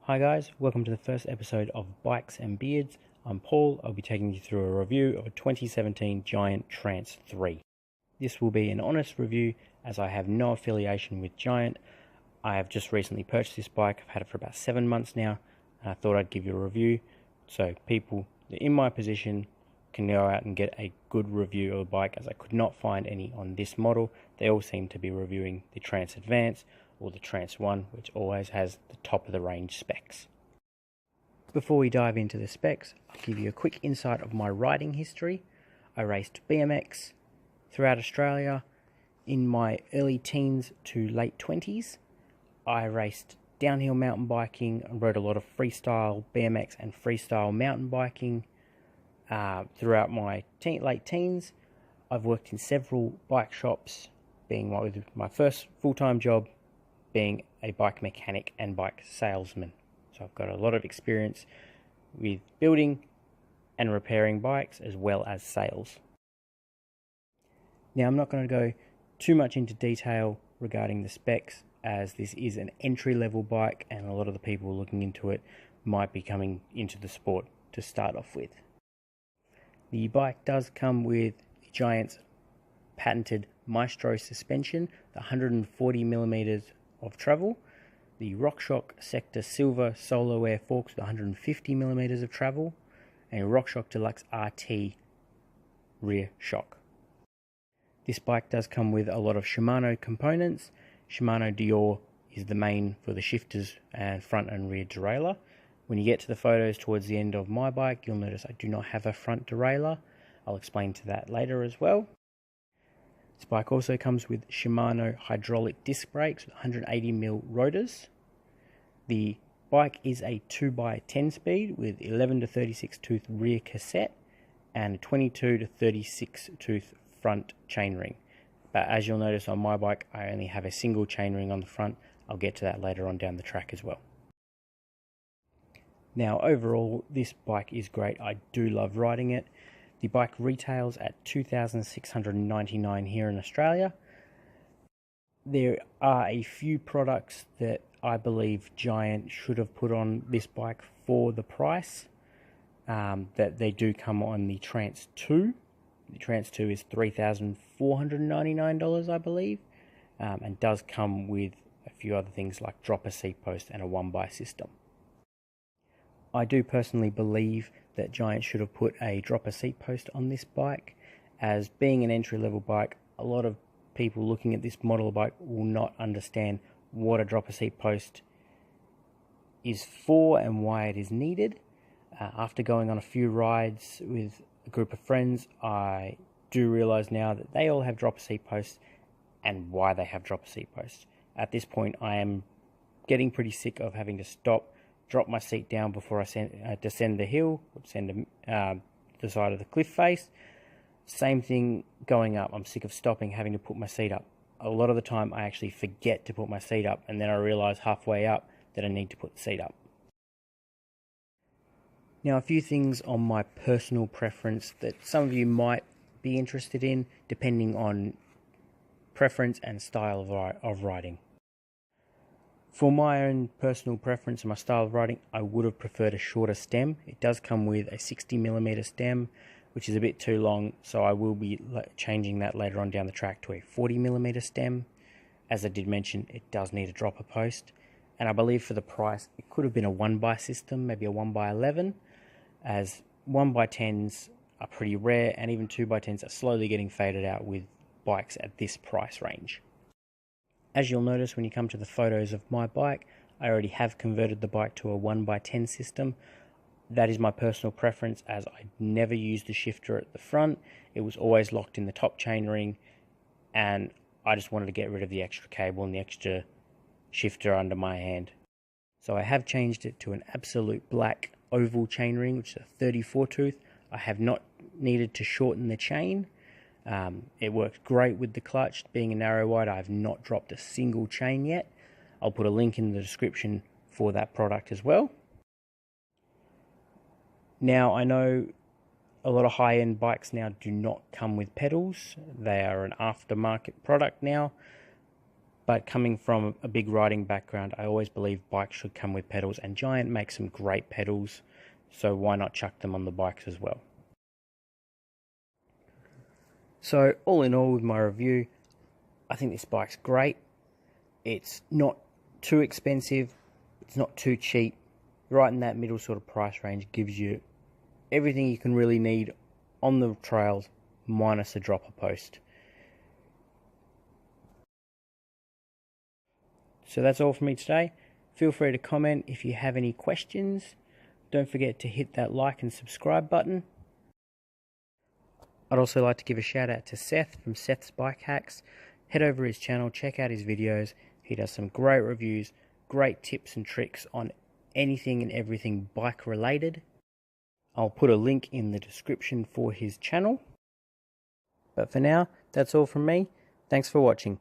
Hi guys, welcome to the first episode of Bikes and Beards. I'm Paul. I'll be taking you through a review of a 2017 Giant Trance 3. This will be an honest review as I have no affiliation with Giant. I have just recently purchased this bike. I've had it for about 7 months now, and I thought I'd give you a review so people in my position can go out and get a good review of a bike, as I could not find any on this model. They all seem to be reviewing the Trance Advance or the Trance 1, which always has the top of the range specs. Before we dive into the specs, I'll give you a quick insight of my riding history. I raced BMX throughout Australia in my early teens to late 20s. I raced downhill mountain biking and rode a lot of freestyle BMX and freestyle mountain biking throughout my late teens. I've worked in several bike shops, being my first full-time job being a bike mechanic and bike salesman. So I've got a lot of experience with building and repairing bikes as well as sales. Now I'm not going to go too much into detail regarding the specs, as this is an entry-level bike and a lot of the people looking into it might be coming into the sport to start off with. The bike does come with the Giant's patented Maestro suspension, the 140mm of travel, the RockShox Sector Silver Solo Air forks with 150mm of travel, and a RockShox Deluxe RT rear shock. This bike does come with a lot of Shimano components. Shimano Dior is the main for the shifters and front and rear derailleur. When you get to the photos towards the end of my bike, you'll notice I do not have a front derailleur. I'll explain to that later as well. This bike also comes with Shimano hydraulic disc brakes with 180mm rotors. The bike is a 2x10 speed with 11 to 36 tooth rear cassette and a 22 to 36 tooth front chainring. But as you'll notice on my bike, I only have a single chainring on the front. I'll get to that later on down the track as well. Now overall, this bike is great. I do love riding it. The bike retails at $2,699 here in Australia. There are a few products that I believe Giant should have put on this bike for the price that they do come on the Trance 2. The Trance 2 is $3,499, I believe, and does come with a few other things like dropper seat post and a 1x system. I do personally believe that Giant should have put a dropper seat post on this bike, as being an entry-level bike, a lot of people looking at this model of bike will not understand what a dropper seat post is for and why it is needed. After going on a few rides with a group of friends, I do realise now that they all have dropper seat posts and why they have dropper seat posts. At this point, I am getting pretty sick of having to stop, drop my seat down before I descend the hill, descend the side of the cliff face. Same thing going up. I'm sick of stopping, having to put my seat up. A lot of the time I actually forget to put my seat up, and then I realise halfway up that I need to put the seat up. Now, a few things on my personal preference that some of you might be interested in, depending on preference and style of riding. For my own personal preference and my style of riding, I would have preferred a shorter stem. It does come with a 60mm stem, which is a bit too long, so I will be changing that later on down the track to a 40mm stem. As I did mention, it does need a dropper post, and I believe for the price, it could have been a 1x system, maybe a 1x11, as 1x10s are pretty rare, and even 2x10s are slowly getting faded out with bikes at this price range. As you'll notice when you come to the photos of my bike, I already have converted the bike to a 1x10 system. That is my personal preference, as I never used the shifter at the front. It was always locked in the top chainring, and I just wanted to get rid of the extra cable and the extra shifter under my hand. So I have changed it to an absolute black oval chainring, which is a 34 tooth. I have not needed to shorten the chain. It works great with the clutch. Being a narrow wide, I have not dropped a single chain yet. I'll put a link in the description for that product as well. Now, I know a lot of high-end bikes now do not come with pedals. They are an aftermarket product now. But coming from a big riding background, I always believe bikes should come with pedals, and Giant makes some great pedals, so why not chuck them on the bikes as well. So all in all with my review, I think this bike's great. It's not too expensive, it's not too cheap, right in that middle sort of price range. Gives you everything you can really need on the trails, minus a dropper post. So that's all from me today. Feel free to comment if you have any questions. Don't forget to hit that like and subscribe button. I'd also like to give a shout out to Seth from Seth's Bike Hacks. Head over his channel, check out his videos. He does some great reviews, great tips and tricks on anything and everything bike related. I'll put a link in the description for his channel. But for now, that's all from me. Thanks for watching.